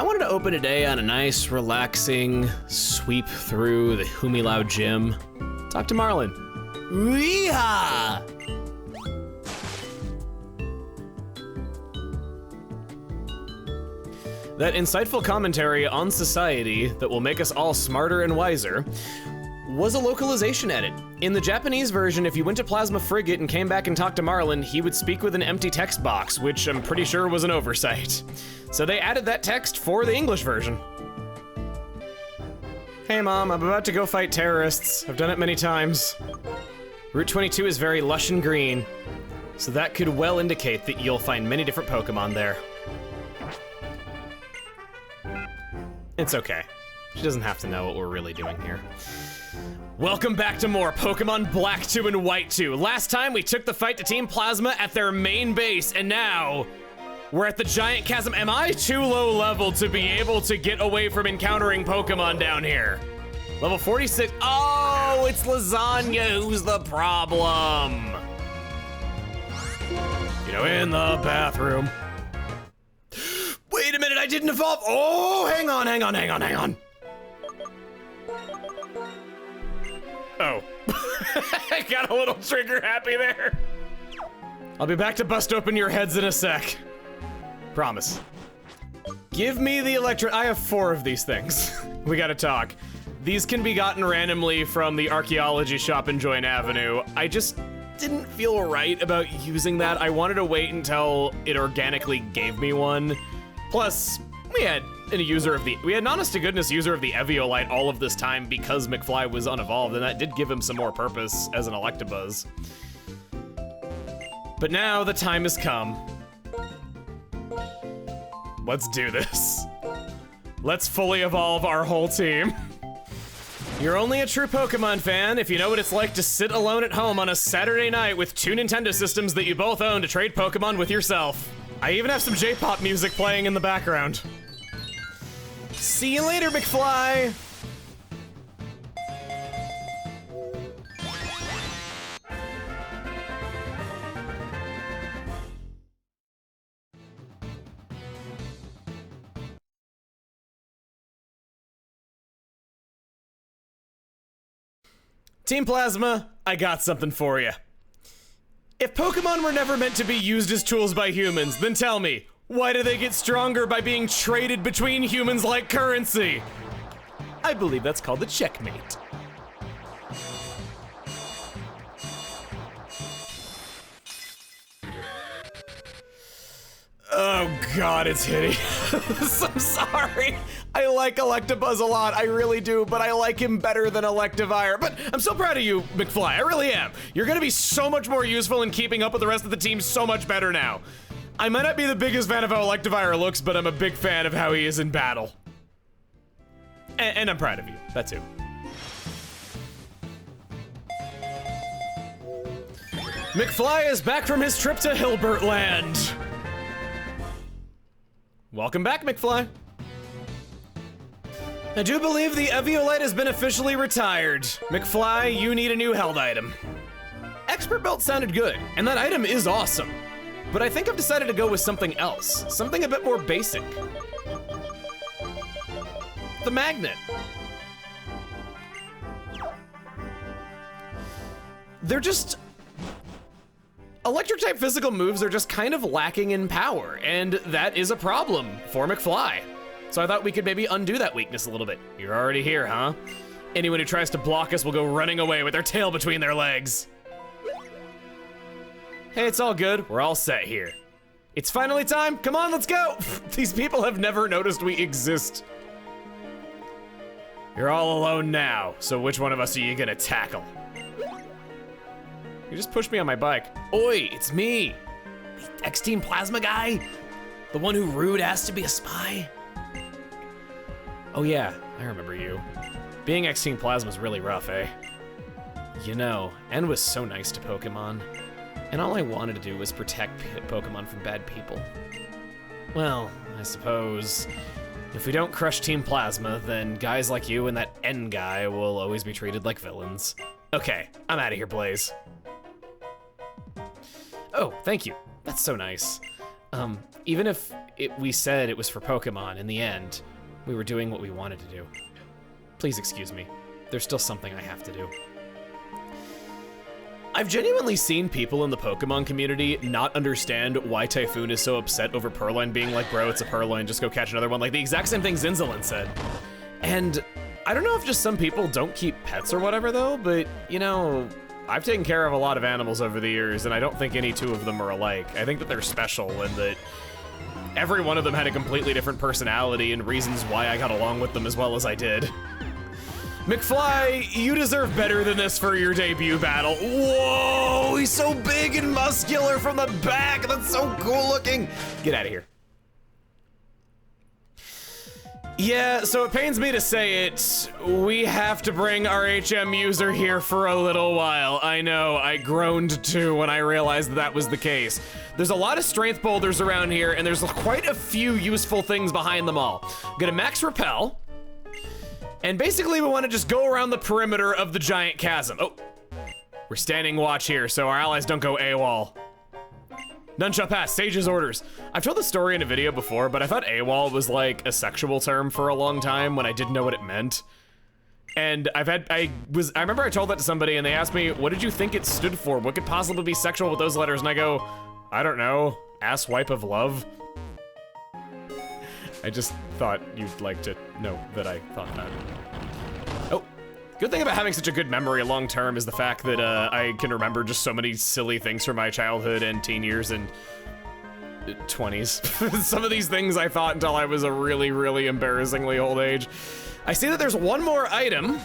wanted to open today on a nice, relaxing sweep through the Humilau gym. Talk to Marlin. Weehaw! That insightful commentary on society that will make us all smarter and wiser was a localization edit. In the Japanese version, if you went to Plasma Frigate and came back and talked to Marlin, he would speak with an empty text box, which I'm pretty sure was an oversight. So they added that text for the English version. Hey Mom, I'm about to go fight terrorists. I've done it many times. Route 22 is very lush and green, so that could well indicate that you'll find many different Pokemon there. It's okay. She doesn't have to know what we're really doing here. Welcome back to more Pokemon Black 2 and White 2. Last time we took the fight to Team Plasma at their main base, and now we're at the Giant Chasm. Am I too low level to be able to get away from encountering Pokemon down here? Level 46. Oh, it's Lasagna who's the problem. You know, in the bathroom. Wait a minute, I didn't evolve. Oh, hang on. Oh. I got a little trigger happy there. I'll be back to bust open your heads in a sec. Promise. Give me the I have 4 of these things. We gotta talk. These can be gotten randomly from the archaeology shop in Joint Avenue. I just didn't feel right about using that. I wanted to wait until it organically gave me one. Plus, we had an honest to goodness user of the Eviolite all of this time because McFly was unevolved, and that did give him some more purpose as an Electabuzz. But now the time has come. Let's do this. Let's fully evolve our whole team. You're only a true Pokemon fan if you know what it's like to sit alone at home on a Saturday night with 2 Nintendo systems that you both own to trade Pokemon with yourself. I even have some J-pop music playing in the background. See you later, McFly! Team Plasma, I got something for you. If Pokemon were never meant to be used as tools by humans, then tell me, why do they get stronger by being traded between humans like currency? I believe that's called a checkmate. Oh God, it's hideous. I'm sorry. I like Electabuzz a lot, I really do, but I like him better than Electivire. But I'm so proud of you, McFly, I really am. You're gonna be so much more useful in keeping up with the rest of the team so much better now. I might not be the biggest fan of how Electivire looks, but I'm a big fan of how he is in battle. And I'm proud of you, that too. McFly is back from his trip to Hilbert Land. Welcome back, McFly. I do believe the Eviolite has been officially retired. McFly, you need a new held item. Expert Belt sounded good, and that item is awesome. But I think I've decided to go with something else, something a bit more basic. The magnet. They're just... Electric-type physical moves are just kind of lacking in power, and that is a problem for McFly. So I thought we could maybe undo that weakness a little bit. You're already here, huh? Anyone who tries to block us will go running away with their tail between their legs. Hey, it's all good. We're all set here. It's finally time. Come on, let's go. These people have never noticed we exist. You're all alone now, so which one of us are you gonna tackle? You just pushed me on my bike. Oi, it's me. The X-Team Plasma guy? The one who rude asked to be a spy? Oh yeah, I remember you. Being X-Team Plasma is really rough, eh? You know, N was so nice to Pokemon. And all I wanted to do was protect Pokemon from bad people. Well, I suppose if we don't crush Team Plasma, then guys like you and that N guy will always be treated like villains. Okay, I'm out of here, Blaze. Oh, thank you. That's so nice. Even if we said it was for Pokemon, in the end, we were doing what we wanted to do. Please excuse me. There's still something I have to do. I've genuinely seen people in the Pokemon community not understand why Typhoon is so upset over Purloin being like, bro, it's a Purloin, just go catch another one. Like the exact same thing Zinzalin said. And I don't know if just some people don't keep pets or whatever though, but you know, I've taken care of a lot of animals over the years and I don't think any two of them are alike. I think that they're special and that every one of them had a completely different personality and reasons why I got along with them as well as I did. McFly, you deserve better than this for your debut battle. Whoa, he's so big and muscular from the back. That's so cool looking. Get out of here. Yeah, so it pains me to say it, we have to bring our HM user here for a little while. I know, I groaned too when I realized that was the case. There's a lot of strength boulders around here, and there's quite a few useful things behind them all. I'm gonna max repel, and basically we wanna just go around the perimeter of the Giant Chasm. Oh, we're standing watch here, so our allies don't go AWOL. None shall pass, Sage's orders. I've told the story in a video before, but I thought AWOL was like a sexual term for a long time when I didn't know what it meant. And I remember I told that to somebody and they asked me, what did you think it stood for? What could possibly be sexual with those letters? And I go, I don't know, ass wipe of love. I just thought you'd like to know that I thought that. Oh. Good thing about having such a good memory long term is the fact that I can remember just so many silly things from my childhood and teen years and 20s. Some of these things I thought until I was a really, really embarrassingly old age. I see that there's one more item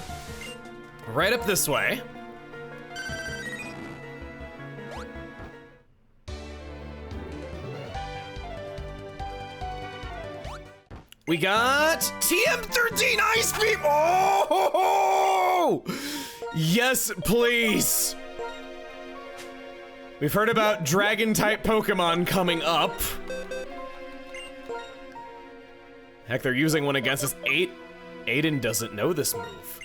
right up this way. We got TM13 Ice Beam. Oh! Yes, please. We've heard about dragon type Pokemon coming up. Heck, they're using one against us. Aiden doesn't know this move.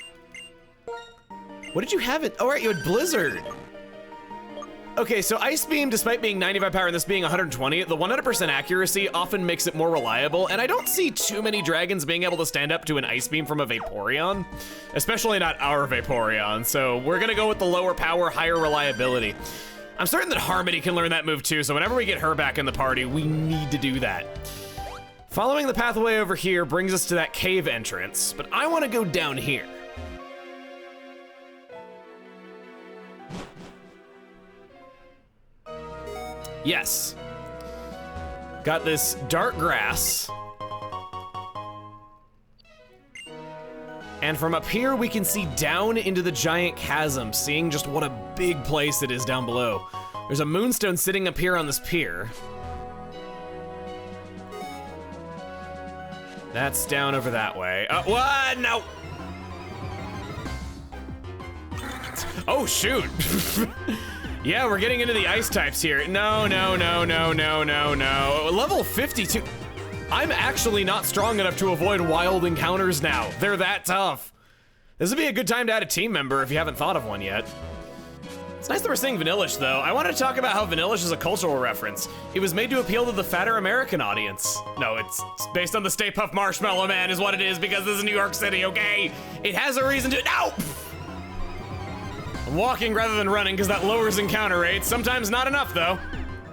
What did you have it? Oh, right, you had Blizzard. Okay, so Ice Beam, despite being 95 power and this being 120, the 100% accuracy often makes it more reliable, and I don't see too many dragons being able to stand up to an Ice Beam from a Vaporeon, especially not our Vaporeon, so we're gonna go with the lower power, higher reliability. I'm certain that Harmony can learn that move too, so whenever we get her back in the party, we need to do that. Following the pathway over here brings us to that cave entrance, but I wanna go down here. Yes. Got this dark grass. And from up here, we can see down into the Giant Chasm, seeing just what a big place it is down below. There's a moonstone sitting up here on this pier. That's down over that way. What? No. Oh, shoot. Yeah, we're getting into the ice types here. No. Level 52. I'm actually not strong enough to avoid wild encounters now. They're that tough. This would be a good time to add a team member if you haven't thought of one yet. It's nice that we're seeing Vanillish though. I wanted to talk about how Vanillish is a cultural reference. It was made to appeal to the fatter American audience. No, it's based on the Stay Puft Marshmallow Man is what it is because this is New York City, okay? It has a reason to, no! I'm walking rather than running because that lowers encounter rates. Sometimes not enough though.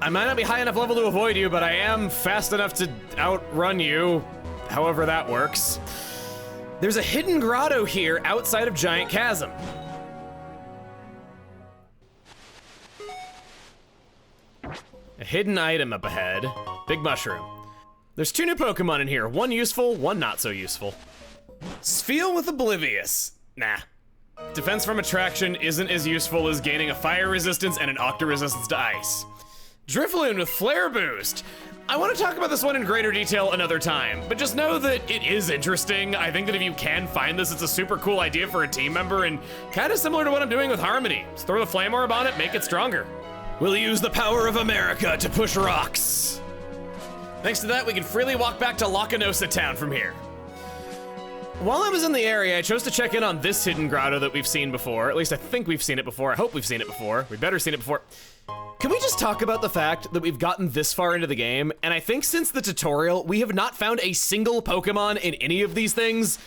I might not be high enough level to avoid you, but I am fast enough to outrun you, however that works. There's a hidden grotto here outside of Giant Chasm. A hidden item up ahead. Big mushroom. There's two new Pokemon in here. One useful, one not so useful. Spheal with Oblivious. Nah. Defense from attraction isn't as useful as gaining a fire resistance and an octa resistance to ice. Drifloon with Flare Boost. I want to talk about this one in greater detail another time, but just know that it is interesting. I think that if you can find this, it's a super cool idea for a team member and kind of similar to what I'm doing with Harmony. Just throw the Flame Orb on it, make it stronger. We'll use the power of America to push rocks. Thanks to that, we can freely walk back to Lacanosa Town from here. While I was in the area, I chose to check in on this hidden grotto that we've seen before. At least I think we've seen it before. I hope we've seen it before. We better seen it before. Can we just talk about the fact that we've gotten this far into the game, and I think since the tutorial, we have not found a single Pokemon in any of these things?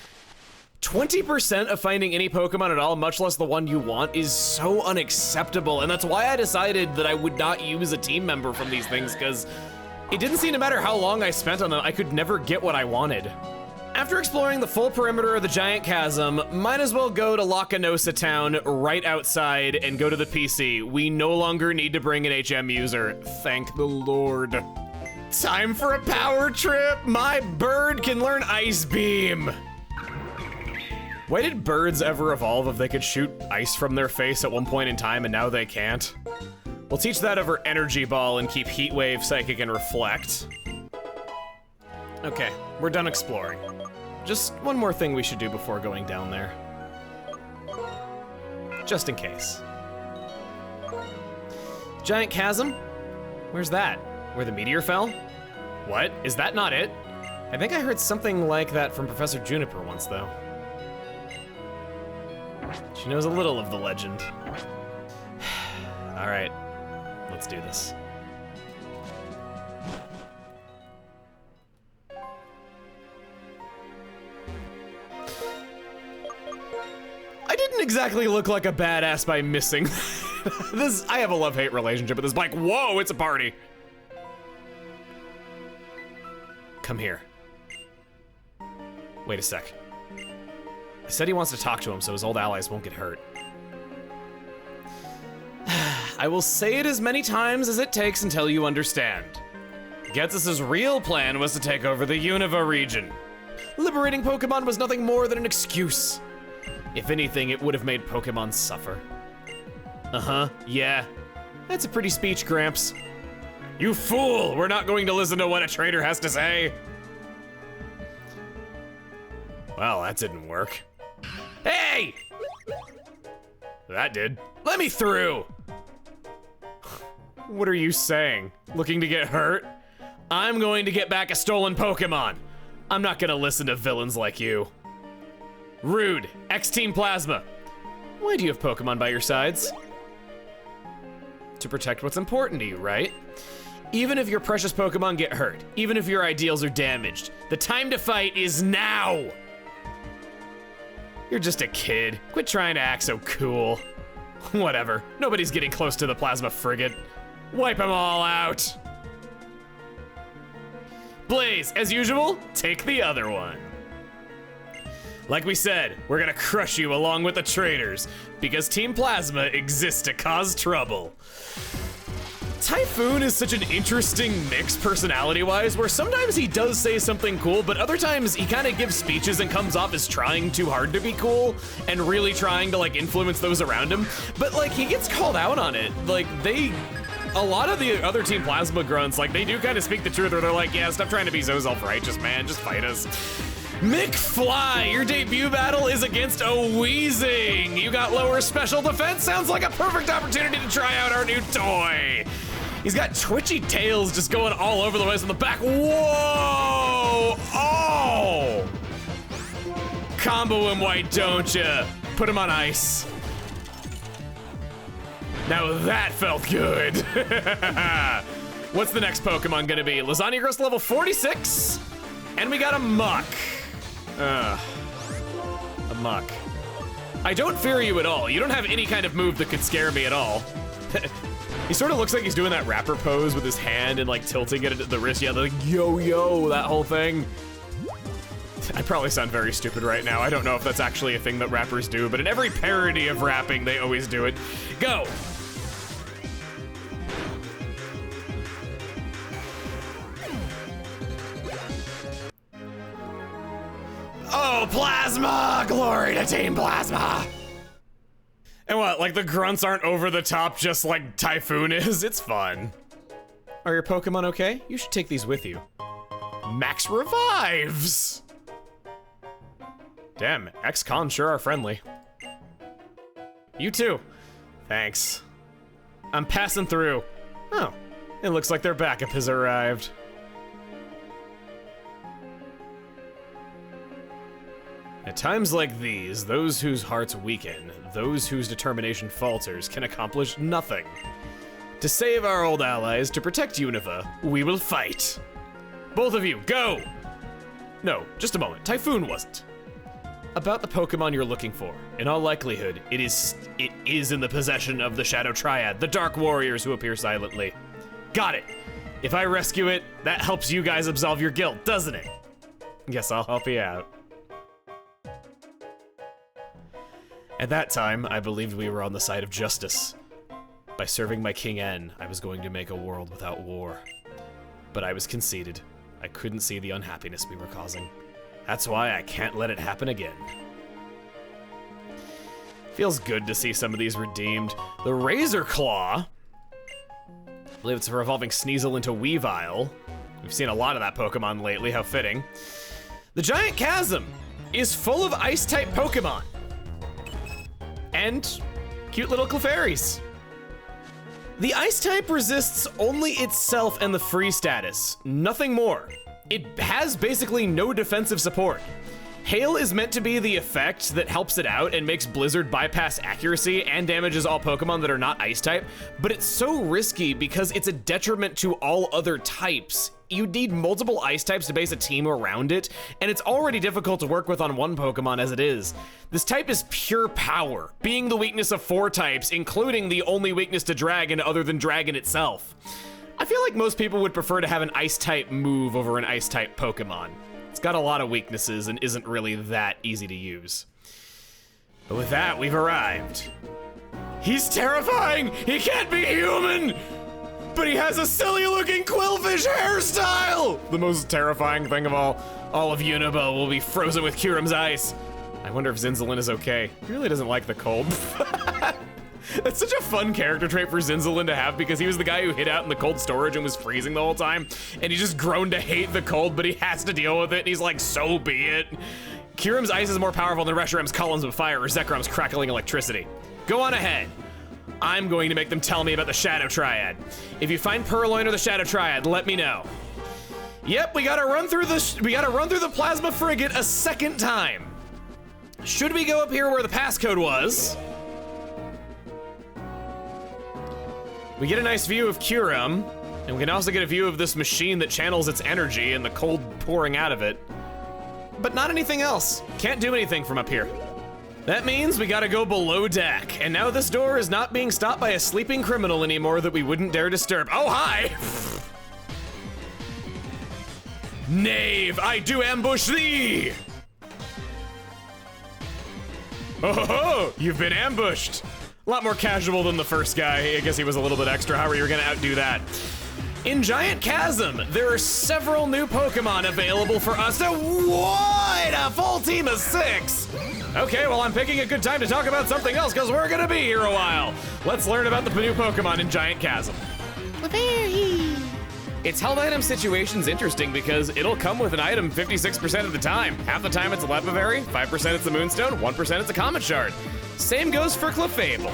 20% of finding any Pokemon at all, much less the one you want, is so unacceptable, and that's why I decided that I would not use a team member from these things, because it didn't seem to matter how long I spent on them, I could never get what I wanted. After exploring the full perimeter of the Giant Chasm, might as well go to Lacanosa Town right outside and go to the PC. We no longer need to bring an HM user, thank the Lord. Time for a power trip! My bird can learn Ice Beam! Why did birds ever evolve if they could shoot ice from their face at one point in time and now they can't? We'll teach that over Energy Ball and keep Heat Wave, Psychic, and Reflect. Okay, we're done exploring. Just one more thing we should do before going down there. Just in case. Giant Chasm? Where's that? Where the meteor fell? What? Is that not it? I think I heard something like that from Professor Juniper once, though. She knows a little of the legend. All right, let's do this. I didn't exactly look like a badass by missing this. I have a love-hate relationship with this bike. Whoa, it's a party. Come here. Wait a sec. I said he wants to talk to him so his old allies won't get hurt. I will say it as many times as it takes until you understand. Ghetsis' real plan was to take over the Unova region. Liberating Pokemon was nothing more than an excuse. If anything, it would have made Pokemon suffer. Uh-huh, yeah. That's a pretty speech, Gramps. You fool! We're not going to listen to what a traitor has to say. Well, that didn't work. Hey! That did. Let me through! What are you saying? Looking to get hurt? I'm going to get back a stolen Pokemon. I'm not gonna listen to villains like you. Rude, X-Team Plasma. Why do you have Pokemon by your sides? To protect what's important to you, right? Even if your precious Pokemon get hurt, even if your ideals are damaged, the time to fight is now! You're just a kid. Quit trying to act so cool. Whatever, nobody's getting close to the Plasma Frigate. Wipe them all out. Blaze, as usual, take the other one. Like we said, we're gonna crush you along with the traitors, because Team Plasma exists to cause trouble. Typhoon is such an interesting mix personality-wise, where sometimes he does say something cool, but other times he kind of gives speeches and comes off as trying too hard to be cool, and really trying to like influence those around him. But like, he gets called out on it. Like, a lot of the other Team Plasma grunts, like, they do kind of speak the truth, where they're like, yeah, stop trying to be so self-righteous, man, just fight us. McFly, your debut battle is against a Weezing. You got lower special defense? Sounds like a perfect opportunity to try out our new toy. He's got twitchy tails just going all over the place in the back. Whoa! Oh! Combo him, why don't ya? Put him on ice. Now that felt good. What's the next Pokemon gonna be? Lasagna Gross level 46? And we got a Muck. A Muck. I don't fear you at all. You don't have any kind of move that could scare me at all. He sort of looks like he's doing that rapper pose with his hand and like tilting it at the wrist. Yeah, like yo, that whole thing. I probably sound very stupid right now. I don't know if that's actually a thing that rappers do, but in every parody of rapping, they always do it. Go. Oh, Plasma! Glory to Team Plasma! And what, like the grunts aren't over the top just like Typhoon is? It's fun. Are your Pokemon okay? You should take these with you. Max revives! Damn, ex-cons sure are friendly. You too. Thanks. I'm passing through. Oh, it looks like their backup has arrived. At times like these, those whose hearts weaken, those whose determination falters, can accomplish nothing. To save our old allies, to protect Unova, we will fight. Both of you, go! No, just a moment. Typhoon wasn't. About the Pokemon you're looking for. In all likelihood, it is in the possession of the Shadow Triad, the Dark Warriors who appear silently. Got it. If I rescue it, that helps you guys absolve your guilt, doesn't it? Guess I'll help you out. At that time, I believed we were on the side of justice. By serving my King N, I was going to make a world without war. But I was conceited. I couldn't see the unhappiness we were causing. That's why I can't let it happen again. Feels good to see some of these redeemed. The Razor Claw. I believe it's revolving Sneasel into Weavile. We've seen a lot of that Pokemon lately, how fitting. The Giant Chasm is full of Ice-type Pokemon. And cute little Clefairies. The Ice-type resists only itself and the free status, nothing more. It has basically no defensive support. Hail is meant to be the effect that helps it out and makes Blizzard bypass accuracy and damages all Pokemon that are not Ice-type, but it's so risky because it's a detriment to all other types. You need multiple Ice types to base a team around it, and it's already difficult to work with on one Pokemon as it is. This type is pure power, being the weakness of 4 types, including the only weakness to Dragon other than Dragon itself. I feel like most people would prefer to have an Ice-type move over an Ice-type Pokemon. It's got a lot of weaknesses and isn't really that easy to use. But with that, we've arrived. He's terrifying! He can't be human! But he has a silly-looking Quillfish hairstyle! The most terrifying thing of all. All of Unova will be frozen with Kyurem's ice. I wonder if Zinzalin is okay. He really doesn't like the cold. That's such a fun character trait for Zinzalin to have because he was the guy who hid out in the cold storage and was freezing the whole time. And he just grown to hate the cold, but he has to deal with it. And he's like, so be it. Kyurem's ice is more powerful than Reshiram's columns of fire or Zekrom's crackling electricity. Go on ahead. I'm going to make them tell me about the Shadow Triad. If you find Purloin or the Shadow Triad, let me know. Yep, we gotta run through the Plasma Frigate a second time. Should we go up here where the passcode was? We get a nice view of Kyurem, and we can also get a view of this machine that channels its energy and the cold pouring out of it. But not anything else. Can't do anything from up here. That means we gotta go below deck, and now this door is not being stopped by a sleeping criminal anymore that we wouldn't dare disturb. Oh, hi! Knave, I do ambush thee! Oh ho ho, you've been ambushed! A lot more casual than the first guy. I guess he was a little bit extra. How are you gonna outdo that? In Giant Chasm, there are several new Pokemon available for us to— what? A full team of 6! Okay, well, I'm picking a good time to talk about something else because we're gonna be here a while. Let's learn about the new Pokemon in Giant Chasm. Clefairy! Its held item situation's interesting because it'll come with an item 56% of the time. Half the time it's a Lepavary, 5% it's a Moonstone, 1% it's a Comet Shard. Same goes for Clefable.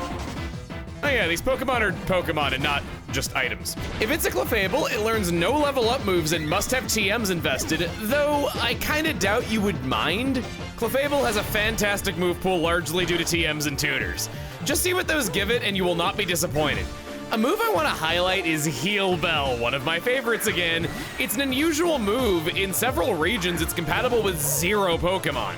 Oh yeah, these Pokemon are Pokemon and not just items. If it's a Clefable, it learns no level up moves and must have TMs invested, though I kinda doubt you would mind. Clefable has a fantastic move pool largely due to TMs and tuners. Just see what those give it and you will not be disappointed. A move I want to highlight is Heal Bell, one of my favorites again. It's an unusual move. In several regions, it's compatible with 0 Pokemon.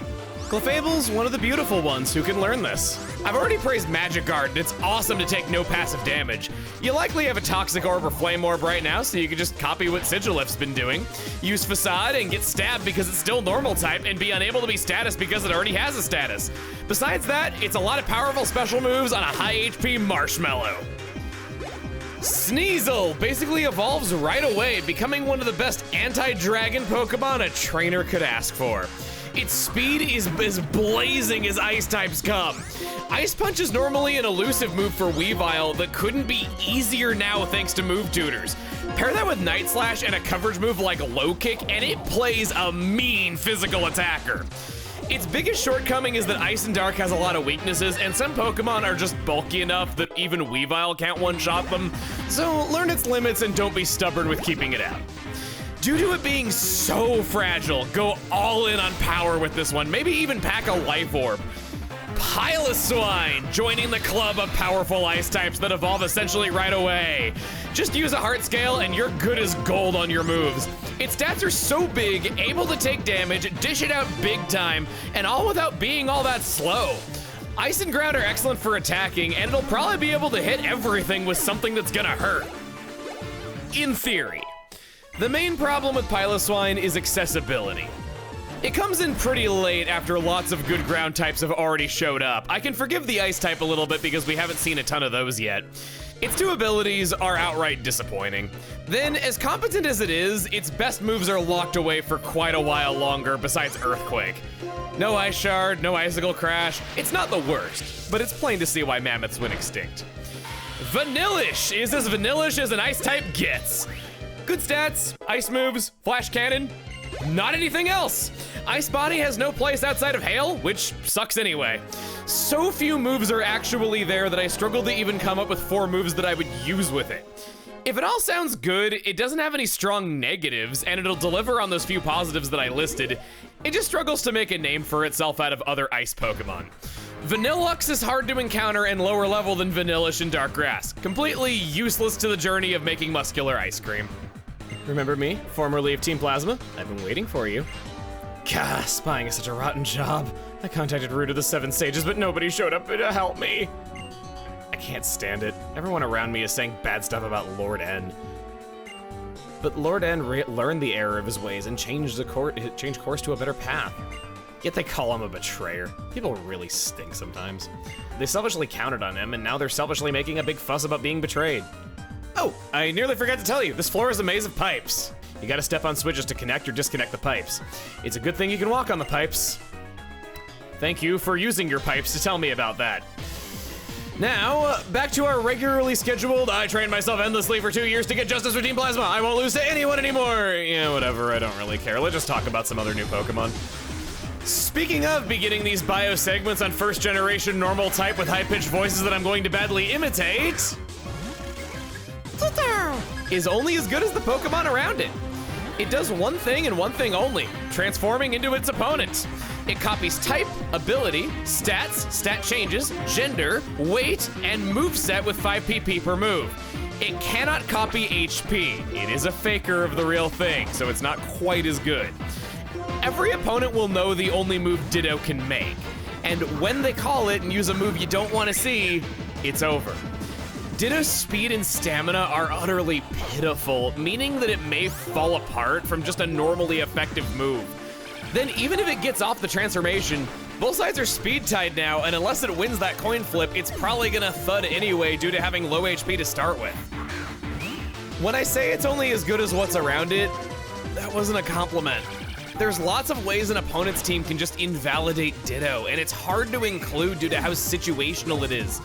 Clefable's one of the beautiful ones who can learn this. I've already praised Magic Guard, and it's awesome to take no passive damage. You likely have a Toxic Orb or Flame Orb right now, so you can just copy what Sigilif's been doing. Use Facade and get stabbed because it's still normal type, and be unable to be status because it already has a status. Besides that, it's a lot of powerful special moves on a high HP Marshmallow. Sneasel basically evolves right away, becoming one of the best anti-dragon Pokemon a trainer could ask for. Its speed is as blazing as ice types come. Ice Punch is normally an elusive move for Weavile that couldn't be easier now thanks to move tutors. Pair that with Night Slash and a coverage move like Low Kick and it plays a mean physical attacker. Its biggest shortcoming is that Ice and Dark has a lot of weaknesses, and some Pokemon are just bulky enough that even Weavile can't one-shot them, so learn its limits and don't be stubborn with keeping it out. Due to it being so fragile, go all in on power with this one. Maybe even pack a life orb. Piloswine, joining the club of powerful ice types that evolve essentially right away. Just use a heart scale and you're good as gold on your moves. Its stats are so big, able to take damage, dish it out big time, and all without being all that slow. Ice and ground are excellent for attacking, and it'll probably be able to hit everything with something that's gonna hurt. In theory. The main problem with Piloswine is accessibility. It comes in pretty late after lots of good ground types have already showed up. I can forgive the ice type a little bit because we haven't seen a ton of those yet. Its 2 abilities are outright disappointing. Then, as competent as it is, its best moves are locked away for quite a while longer besides Earthquake. No Ice Shard, no Icicle Crash. It's not the worst, but it's plain to see why mammoths went extinct. Vanillish is as vanillish as an ice type gets. Good stats, ice moves, flash cannon, not anything else. Ice Body has no place outside of Hail, which sucks anyway. So few moves are actually there that I struggle to even come up with 4 moves that I would use with it. If it all sounds good, it doesn't have any strong negatives, and it'll deliver on those few positives that I listed. It just struggles to make a name for itself out of other ice Pokemon. Vanillux is hard to encounter and lower level than Vanillish and Darkgrass. Completely useless to the journey of making muscular ice cream. Remember me, formerly of Team Plasma? I've been waiting for you. Gah, spying is such a rotten job. I contacted Root of the 7 Sages, but nobody showed up to help me. I can't stand it. Everyone around me is saying bad stuff about Lord N. But Lord N learned the error of his ways and changed course to a better path. Yet they call him a betrayer. People really stink sometimes. They selfishly counted on him, and now they're selfishly making a big fuss about being betrayed. Oh, I nearly forgot to tell you, this floor is a maze of pipes. You gotta step on switches to connect or disconnect the pipes. It's a good thing you can walk on the pipes. Thank you for using your pipes to tell me about that. Now, back to our regularly scheduled, I trained myself endlessly for 2 years to get justice for Team Plasma. I won't lose to anyone anymore. Yeah, whatever, I don't really care. Let's just talk about some other new Pokemon. Speaking of beginning these bio segments on first generation normal type with high-pitched voices that I'm going to badly imitate, is only as good as the Pokemon around it. It does one thing and one thing only, transforming into its opponent. It copies type, ability, stats, stat changes, gender, weight, and moveset with 5 PP per move. It cannot copy HP. It is a faker of the real thing, so it's not quite as good. Every opponent will know the only move Ditto can make, and when they call it and use a move you don't want to see, it's over. Ditto's speed and stamina are utterly pitiful, meaning that it may fall apart from just a normally effective move. Then even if it gets off the transformation, both sides are speed tied now, and unless it wins that coin flip, it's probably gonna thud anyway due to having low HP to start with. When I say it's only as good as what's around it, that wasn't a compliment. There's lots of ways an opponent's team can just invalidate Ditto, and it's hard to include due to how situational it is.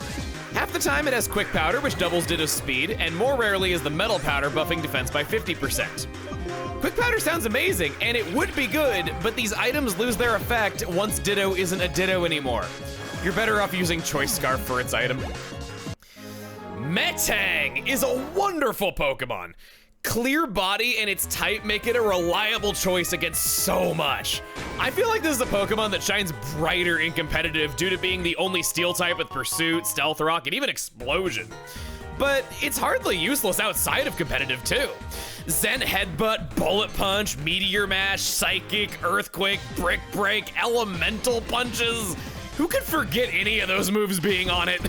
Half the time it has Quick Powder, which doubles Ditto's speed, and more rarely is the Metal Powder buffing defense by 50%. Quick Powder sounds amazing, and it would be good, but these items lose their effect once Ditto isn't a Ditto anymore. You're better off using Choice Scarf for its item. Metang is a wonderful Pokemon. Clear body and its type make it a reliable choice against so much. I feel like this is a Pokemon that shines brighter in competitive due to being the only steel type with Pursuit, Stealth Rock, and even Explosion. But it's hardly useless outside of competitive too. Zen Headbutt, Bullet Punch, Meteor Mash, Psychic, Earthquake, Brick Break, Elemental Punches. Who could forget any of those moves being on it?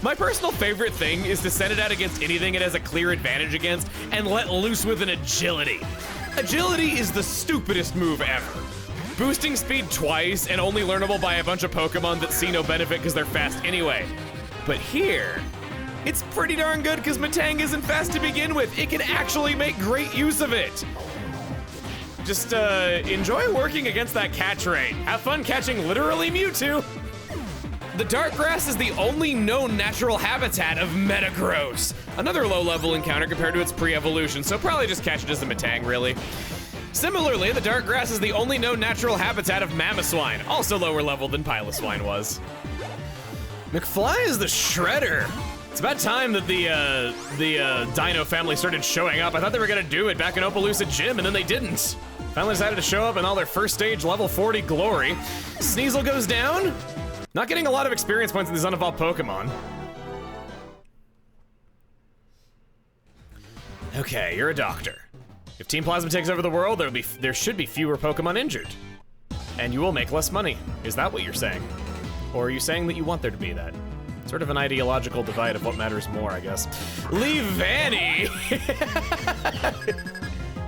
My personal favorite thing is to send it out against anything it has a clear advantage against and let loose with an Agility. Agility is the stupidest move ever. Boosting speed twice and only learnable by a bunch of Pokemon that see no benefit because they're fast anyway. But here, it's pretty darn good because Metang isn't fast to begin with. It can actually make great use of it. Just enjoy working against that catch rate. Have fun catching literally Mewtwo. The Darkgrass is the only known natural habitat of Metagross, another low-level encounter compared to its pre-evolution, so probably just catch it as a Metang, really. Similarly, the Darkgrass is the only known natural habitat of Mamoswine, also lower level than Piloswine was. McFly is the Shredder. It's about time that the Dino family started showing up. I thought they were gonna do it back in Opaloosa Gym, and then they didn't. Finally decided to show up in all their first stage level 40 glory. Sneasel goes down. Not getting a lot of experience points in these unevolved Pokemon. Okay, you're a doctor. If Team Plasma takes over the world, there should be fewer Pokemon injured. And you will make less money. Is that what you're saying? Or are you saying that you want there to be that? Sort of an ideological divide of what matters more, I guess. Leave Vanny!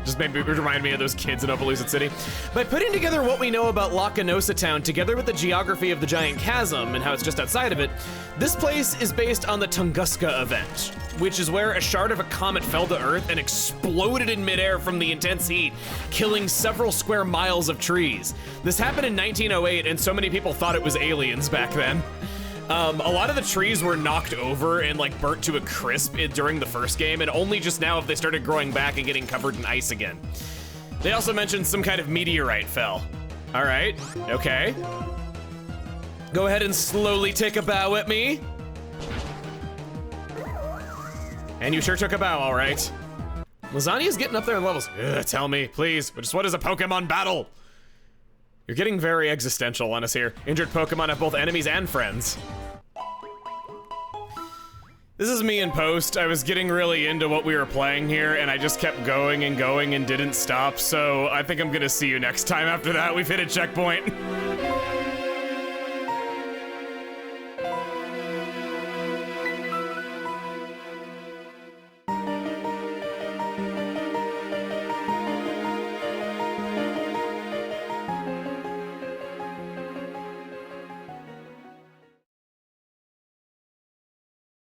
Just remind me of those kids in Opaloosa City. By putting together what we know about Lacanosa Town together with the geography of the Giant Chasm and how it's just outside of it, this place is based on the Tunguska event, which is where a shard of a comet fell to Earth and exploded in midair from the intense heat, killing several square miles of trees. This happened in 1908, and so many people thought it was aliens back then. A lot of the trees were knocked over and like burnt to a crisp during the first game, and only just now have they started growing back and getting covered in ice again. They also mentioned some kind of meteorite fell. All right, okay. Go ahead and slowly take a bow at me. And you sure took a bow, all right. Lasagna's getting up there in levels. Ugh, tell me, please, just what is a Pokemon battle? You're getting very existential on us here. Injured Pokemon have both enemies and friends. This is me in post. I was getting really into what we were playing here, and I just kept going and going and didn't stop, so I think I'm gonna see you next time after that. We've hit a checkpoint.